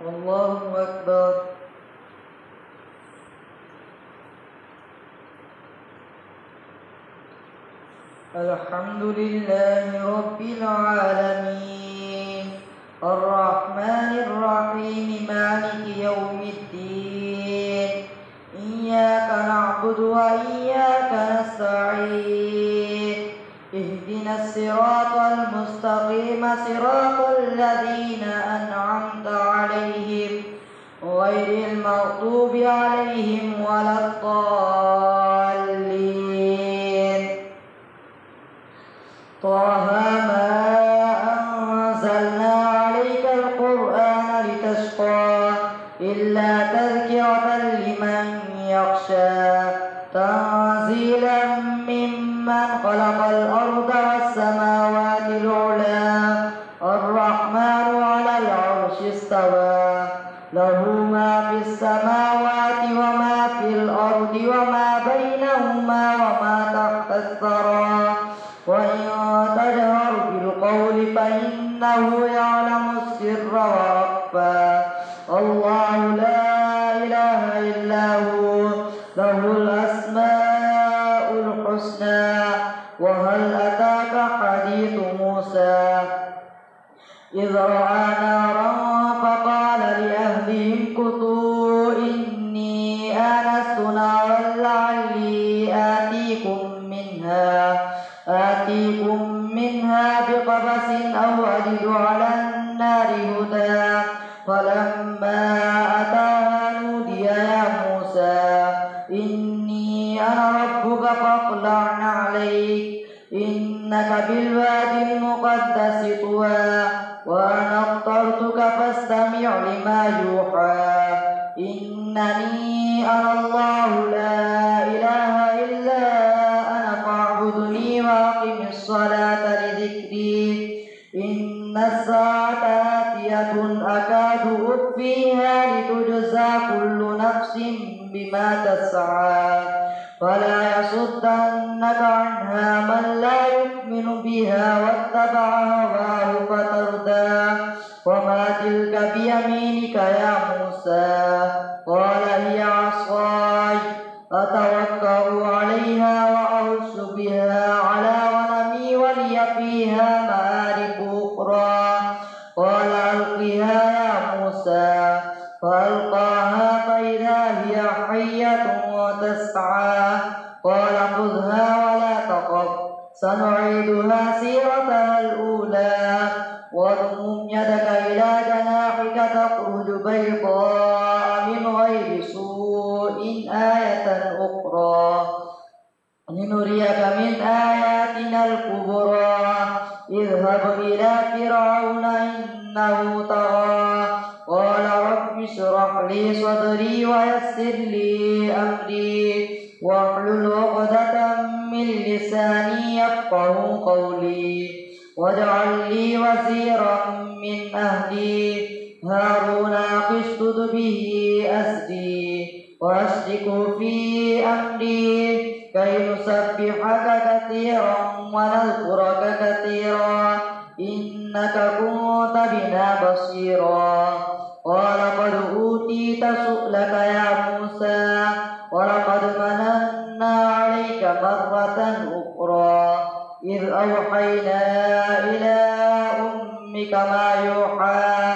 الله أكبر. الحمد لله رب العالمين الرحمن الرحيم مالك يوم الدين إياك نعبد وإياك نستعين اهدنا الصراط المستقيم صراط الذين أنعمت عليهم غير المغضوب عليهم ولا الضالين. طه ما أنزلنا عليك القرآن لتشقى إلا تذكرة لمن يخشى تنزيلا ممن خلق الأرض والسماوات العلى الرحمن على العرش استوى له ما في السماوات وما في الأرض وما بينهما وما تحت الثرى وإن تجهر بالقول فإنه يعلم السر وأخفى الله لا إله إلا هو له الأسماء الحسنى. وهل أتاك حديث موسى إذ رأى نارا فقال لأهلهم كثوا إني آنست نارا لعلي آتيكم منها بقبس أو أجد على النار هدى فلما أتاها نودي يا موسى إني أنا ربك فاخلع عليك إنك بالوادي المقدس طوى وأنا اخترتك فاستمع لما يوحى إنني أنا الله لا إله إلا أنا فاعبدني وأقم الصلاة لذكري إن الساعة آتية أكاد أخفيها لتجزى كل نفس بما تسعى فلا يصدنك عنها من لا يؤمن بها واتبع هواه فتردى وما تلك بيمينك يا موسى قال هي عصاي أتوكأ عليها وأهش بها على غنمي ولي فيها مآرب أخرى قال ألقها يا موسى فألقاها فإذا هي حية تسعى قال خذها ولا تخف سنعيدها سيرتها الأولى واضمم يدك إلى جناحك تخرج بيضاء من غير سوء آية أخرى لنريك من آياتنا الكبرى اذهب إلى فرعون إنه طغى قال رب اشرح لي صدري ويسر لي أمري واحلل عقدة من لساني يفقه قولي واجعل لي وزيرا من أهلي هارون أخي اشدد به أزري وأشركه في أمري كي نسبحك كثيرا ونذكرك كثيرا إنك كنت بنا بصيرا قال قد أوتيت سؤلك يا موسى ولقد مننا عليك مرة أخرى إذ أوحينا إلى أمك ما يوحى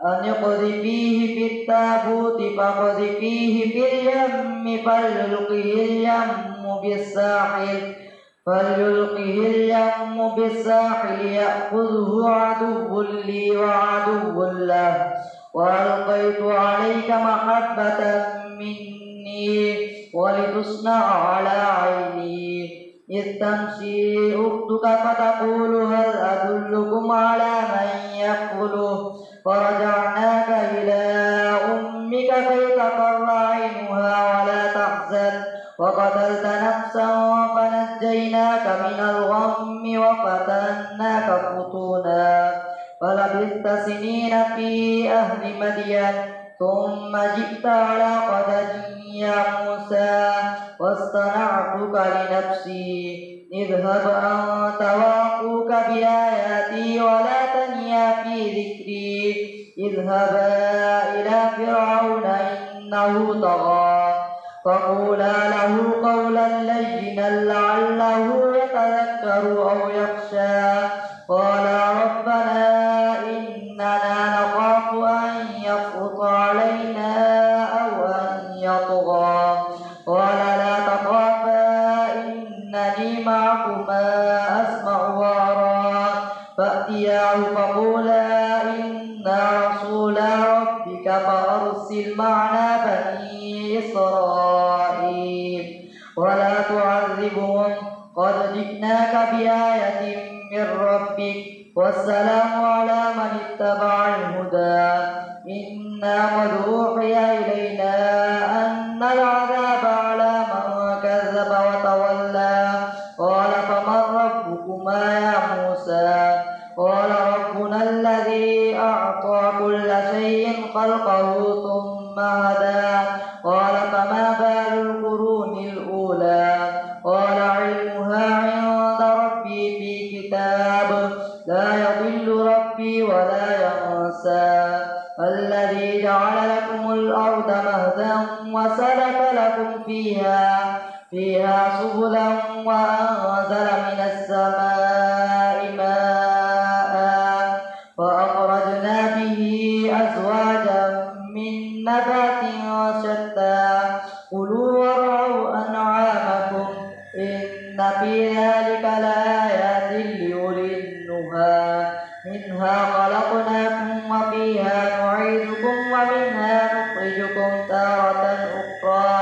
أن اقذفيه في التابوت فاقذفيه في اليم فليلقه اليم بالساحل يأخذه عدو لي وعدو له وألقيت عليك محبة مني ولتصنع على عيني إذ تمشي أختك فتقول هل أدلكم على من يكفله فرجعناك إلى أمك كي تقر عينها ولا تحزن وقتلت نفسا فنجيناك من الغم وفتناك فتونا فلبثت سنين في أهل مدين ثم جئت على قدر يا موسى واصطنعتك لنفسي اذهب أنت وأخوك بآياتي ولا تنيا في ذكري اذهبا إلى فرعون إنه طغى فقولا له قولا لينا لعله يتذكر أو يخشى قالا ربنا إننا نخاف أن يفرط علينا أو أن يطغى قال لا تخافا إنني معكما أسمع وأرى فأتياه فقولا إنا رسولا ربك فأرسل معنا بني إسرائيل ولا تعذبهم قد جئناك بآية من ربك والسلام على من اتبع الهدى إنا قد أوحي إلينا أن العذاب على من كذب وتولى قال فمن ربكما يا موسى قال ربنا الذي أعطى كل شيء خلقه ثم هدى قال فما بال القرون الأولى قال علمها عند ربي في كتاب لا يضل ربي ولا ينسى الذي جعل لكم الأرض مهدا وسلك لكم فيها سبلا وأنزل من السماء ماء فأخرجنا به أزواجا من نبات شتى كلوا وارعوا أنعامكم إن في ذلك لآيات لأولي النهى منها خلقناكم وفيها نعيدكم ومنها نخرجكم تارة أخرى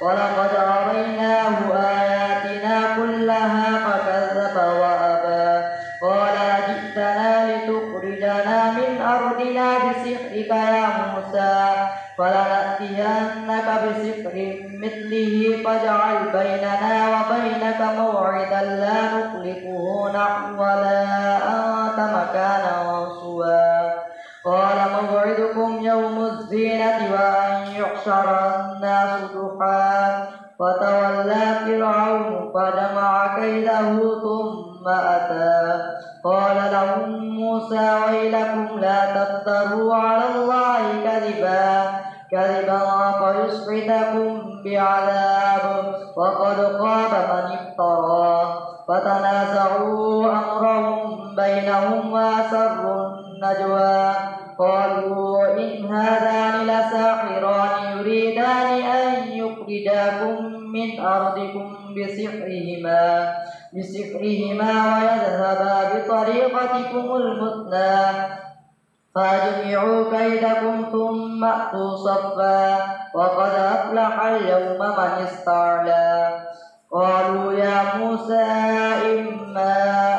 ولقد أريناه آياتنا كلها فكذب وأبى قال أجئتنا لتخرجنا من أرضنا بسحرك يا موسى فلنأتينك بسحر مثله فاجعل بيننا وبينك موعدا لا نخلفه نحن ولا أنت مكانا سوى قال موعدكم يوم الزينة وأن يحشر الناس ضحى فتولى فرعون فجمع كيده ثم أتى قال لهم موسى ويلكم لا تفتروا على الله كذبا فيسحتكم بعذاب وقد خاب من افترى فتنازعوا أمرهم بينهم وأسروا النجوى قالوا إن هذان لساحران يريدان أن يخرجاكم من أرضكم بسحرهما ويذهبا بطريقتكم المثلى فاجمعوا كيدكم ثم أتوا صفا وقد أفلح اليوم من استعلى قالوا يا موسى إما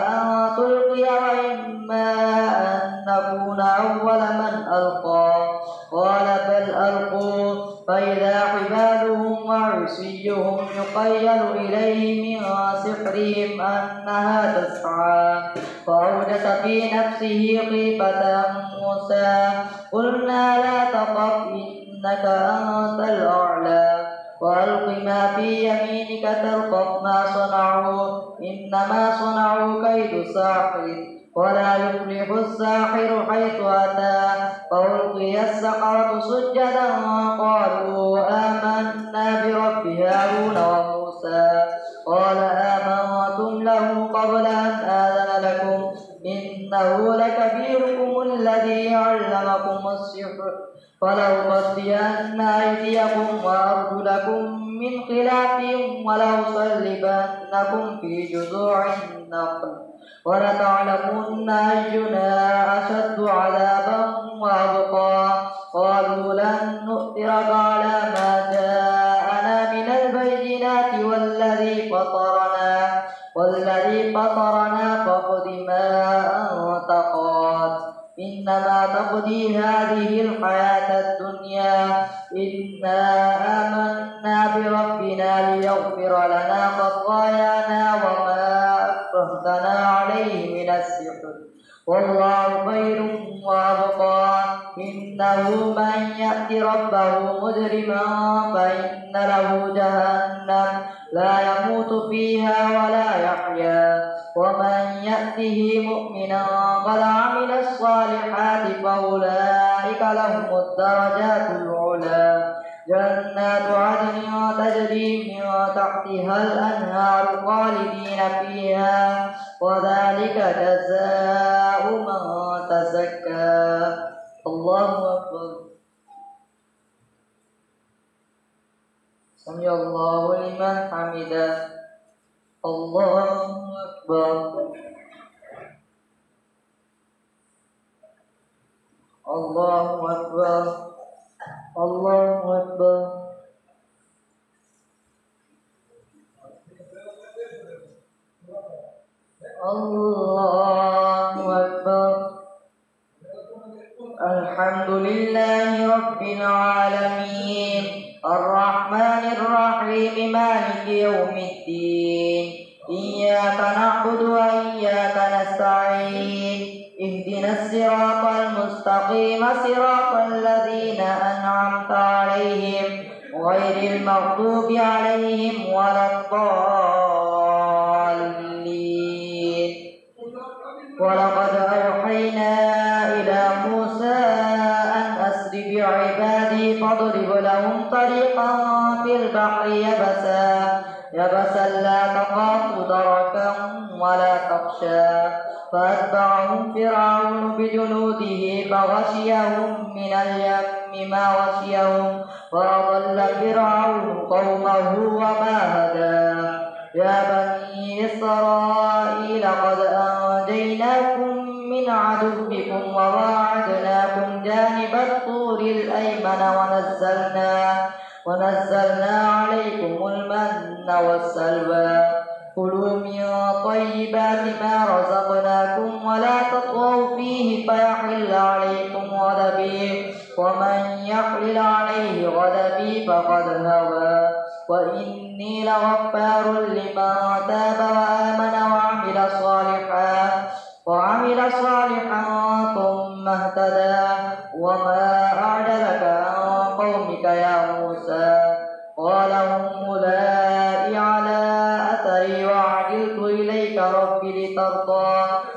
أن تلقي وإما أن نكون أول من ألقى قال بل ألقوا فإذا حبالهم وعصيهم يخيل إليه من سحرهم أنها تسعى فأوجس في نفسه خيفة موسى قلنا لا تخف إنك أنت الأعلى وألق ما في يمينك تلقف ما صنعوا إنما صنعوا كيد ساحر ولا يفلح الساحر حيث أتى فألقي السحرة سجدا قالوا آمنا برب هارون وموسى قال آمنتم له قبل أن آذن لكم إنه لكبيركم الذي علمكم السحر فلأقطعن أيديكم وأرجلكم من خلاف ولأصلبنكم في جذوع النخل ولتعلمن أينا أشد عذابا وأبقى قالوا لن نؤثرك على ما جاءنا من البينات والذي فطرنا فاقض ما أنت قاض إنما تقضي هذه الحياة الدنيا إنا آمنا بربنا ليغفر لنا خطايانا وما أكرهتنا عليه من السحر والله خير وأبقى إنه من يأت ربه مجرما فإن له جهنم لا يموت فيها ولا يحيا ومن يأته مؤمنا قد عمل الصالحات فأولئك أولئك لهم الدرجات العلى جنات عدن تجري من تحتها الأنهار خالدين فيها وذلك جزاء من تزكى. الله أكبر. سمع الله لمن حمده. الله أكبر. الله أكبر. الله أكبر. الله أكبر. الحمد لله رب العالمين الرحمن الرحيم مالك يوم الدين إياك نعبد وإياك نستعين اهدنا الصراط المستقيم صراط الذين أنعمت عليهم غير المغضوب عليهم ولا الضالين. ولقد أوحينا إلى موسى أن أسر بعبادي فاضرب لهم طريقا في البحر يبسا لا تخاف دركا ولا تخشى فأتبعهم فرعون بجنوده فغشيهم من اليم ما غشيهم وأضل فرعون قومه وما هدى. يا بني إسرائيل قد أنجيناكم من عدوكم وواعدناكم جانب الطور الأيمن ونزلنا عليكم المن والسلوى. كلوا من طيبات ما رزقناكم ولا تطغوا فيه فيحل عليكم غضبي ومن يحلل عليه غضبي فقد هوى. وإني لغفار لمن تاب وآمن وعمل صالحا ثم اهتدى. وما أعجلك عن قومك يا موسى؟ قال هم أولئك على أثري وعجلت إليك رب لترضى.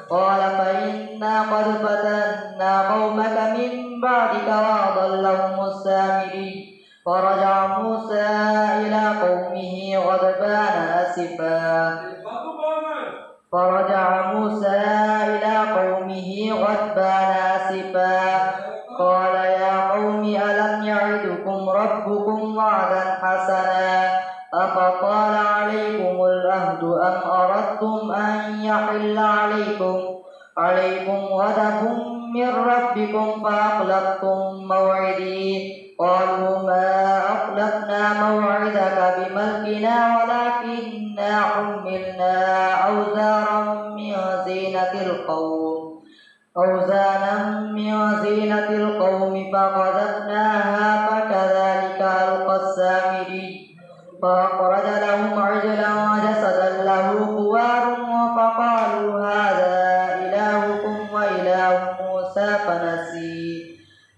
قال فإنا قد فتنا قومك من بعدك وأضلهم السامري. فرجع موسى إلى قومه غضبان آسفا قال يا قوم ألم يعدكم ربكم وعدا حسنا أفطال عليكم العهد أم أردتم أن يحل عليكم غضب من ربكم فأخلفتم موعدي. قالوا ما أخلفنا موعدك بملكنا ولكننا حملنا أوزارا من زينة القوم فقذفناها فكذلك ألقى السامري. فأخرج لهم عجلا جسدا له خوار فقالوا هذا إلهكم وإله موسى فنسي.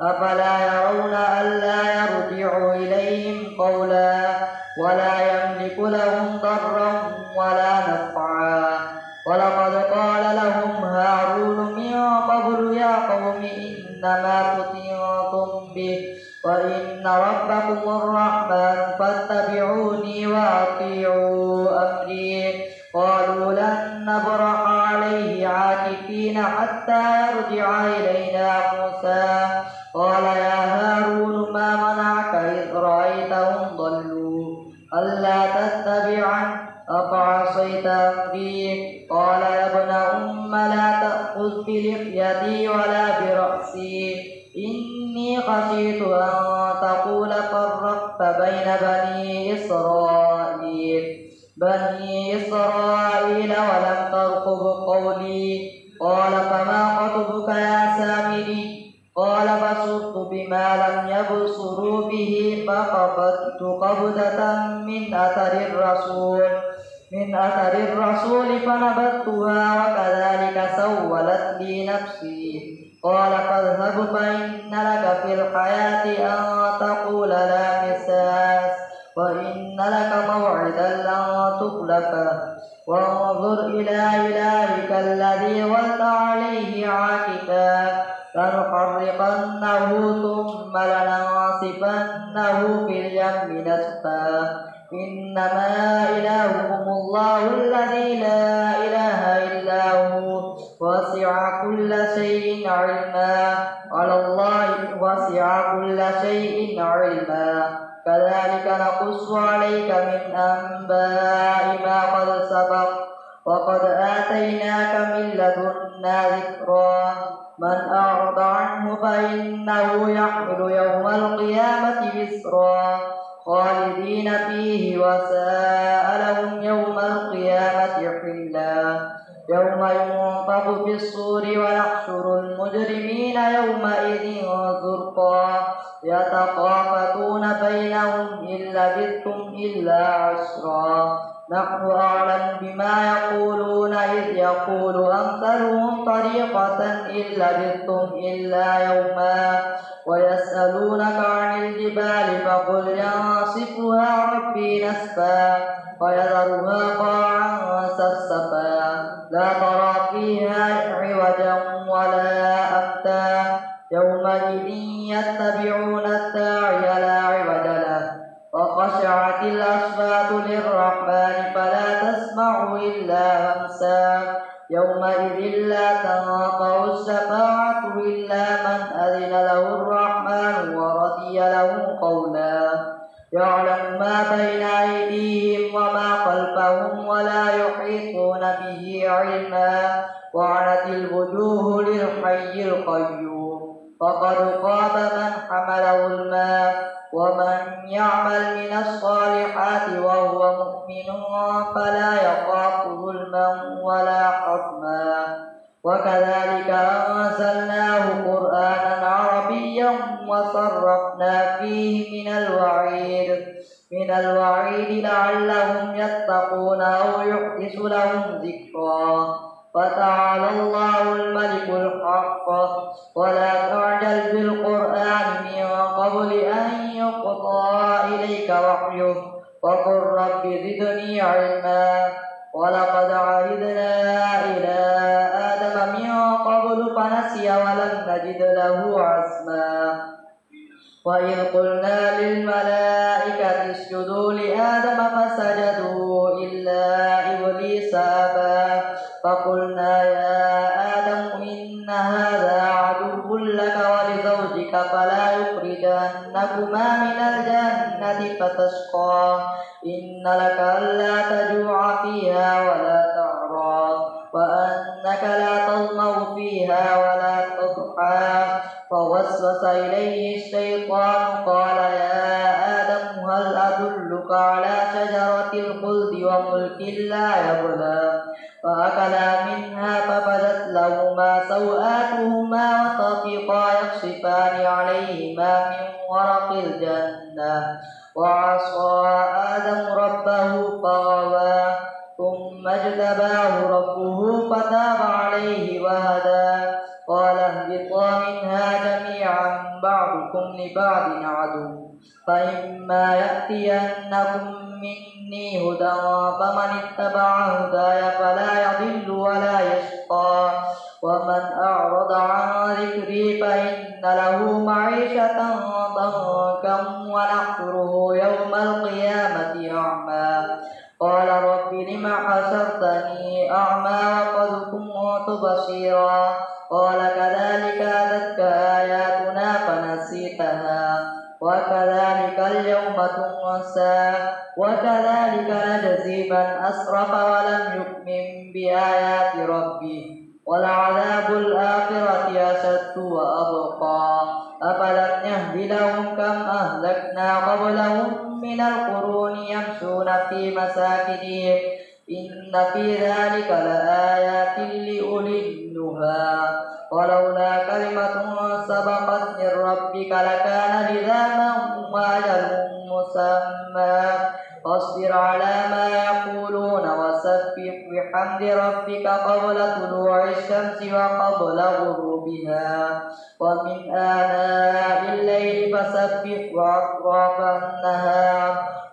أفلا يرون ألا يرجع إليهم قولا ولا يملك لهم ضرا ولا نفعا. ولقد قال لهم هارون من قبل يا قوم إنما فتنتم به وإن ربكم الرحمن فاتبعوني وأطيعوا أمري. قالوا لن نبرح عليه عاكفين حتى يرجع إلينا موسى. قال يا هارون ما منعك إذ رأيتهم ضلوا ألا تتبعن أفعصيت أمري. قال يا ابن أم لا تأخذ بلحيتي ولا برأسي إني خشيت أن تقول فرقت بين بني إسرائيل ولم ترقب قولي. قال فما خطبك يا سامري؟ قال بصرت بما لم يبصروا به فقبضت قبضة من أثر الرسول فنبذتها وكذلك سولت لي نفسي. قال فاذهب فإن لك في الحياة أن تقول لا مساس وإن لك موعدا لن تخلفه وانظر إلى إلهك الذي ظلت عليه عاكفا لنحرقنه نسفناه ثم لننصفنه في اليم نسفا إنما إلهكم الله الذي لا إله إلا هو وسع كل شيء علما على الله وسع كل شيء علما كذلك نقص عليك من أنباء ما قد سبق وقد آتيناك من لدنا ذكرا من أعرض عنه فإنه يحمل يوم القيامة وزرا خالدين فيه وساء لهم يوم القيامة حلا يوم ينفخ في الصور ونحشر المجرمين يومئذ زرقا يتخافتون بينهم إن لبثتم إلا عشرا نحن أعلم بما يقولون إذ يقول أمثلهم طريقة إن لبثتم إلا يوما ويسألونك عن الجبال فقل ينصفها ربي نسفا ويذرها قاعا سفسفا لا ترى فيها عوجا ولا أمتا يومئذ يتبعون الداعي لا عوج له وخشعت الأصوات للرحمن فلا تسمع إلا همسا يومئذ لا تنفع الشفاعة إلا من أذن له الرحمن ورضي له قولا يعلم ما بين أيديهم وما خلفهم ولا يحيطون به علما وعنت الوجوه للحي القيوم فقد خاب من حمل ظلما ومن يعمل من الصالحات وهو مؤمن فلا يخاف ظلما ولا حظما وكذلك أنزلناه قرآنا عربيا وصرفنا فيه من الوعيد لعلهم يتقون أو يحدث لهم ذكرا فتعالى الله الملك الحق ولا تعجل بالقرآن من قبل أن يقضى إليك وحيه وقل رب زدني علما ولقد عهدنا إلى آدم من قبل فنسي ولم نجد له عزما وإذ قلنا للملائكة اسجدوا لآدم فسجدوا إلا إبليس أبى فقلنا يا آدم إن هذا عدو لك ولزوجك فلا يخرجنكما من الجنة فتشقى إن لك ألا تجوع فيها ولا تعرى وأنك لا تظمأ فيها ولا تضحى فوسوس إليه الشيطان قال يا آدم هل أدلك على شجرة الخلد وملك لا يبلى فأكلا منها فبدت لهما سوآتهما وطفقا يخصفان عليهما من ورق الجنة وعصى آدم ربه فغوى ثم اجتباه ربه فتاب عليه وهدى قال اهبطا منها جميعا بعضكم لبعض عدو فإما يأتينكم مني هدى فمن اتبع هداي فلا يضل ولا يشقى ومن أعرض عن ذكري فإن له معيشة ضنكا ونحشره يوم القيامة أعمى قال رب لم حشرتني أعمى وقد كنت بصيرا قال كذلك أتتك آياتنا فنسيتها وكذلك اليوم تنسى وكذلك نجزي من أسرف ولم يؤمن بآيات ربه ولعذاب الآخرة أشد وأبقى أفلم يهد لهم كم أهلكنا قبلهم من القرون يمشون في مساكنهم إن في ذلك لآيات لأولي النهى ولولا كلمة سبقت من ربك لكان لزاما وأجل مسمى فاصبر على ما يقولون وسبح بحمد ربك قبل طلوع الشمس وقبل غروبها ومن آناء الليل فسبح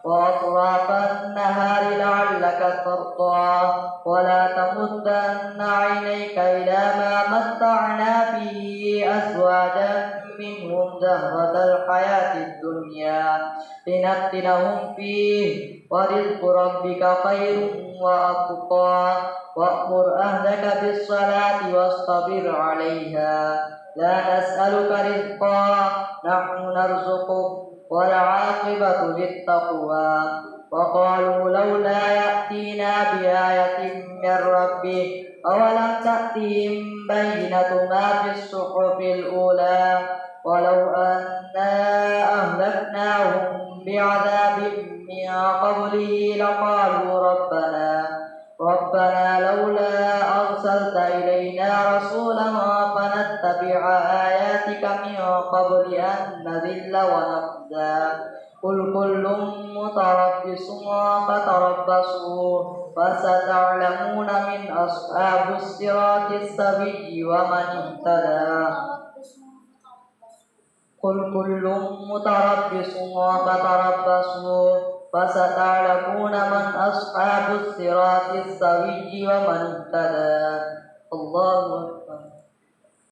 وأطراف النهار لعلك ترضى ولا تمدن عينيك إلى ما متعنا به أزواجا منهم منهم زهرة الحياة الدنيا لنفتنهم فيه ورزق ربك خير وأبقى وأمر أهلك بالصلاة واصطبر عليها لا نسألك رزقا نحن نرزقك والعاقبة للتقوى وقالوا لولا يأتينا بآية من ربه أولم تأتهم بينة ما في الصحف الأولى ولو أنا أهلكناهم بعذاب من قبله لقالوا ربنا لولا أرسلت إلينا رسولا فنتبع آياتك من قبل أن نذل ونخزى قل كل متربص فتربصوا فستعلمون من أصحاب الصراط السوي ومن اهتدى قل كل متربص فتربصوا فستعلمون من أصحاب الصراط السوي ومن اهتدى الله أكبر.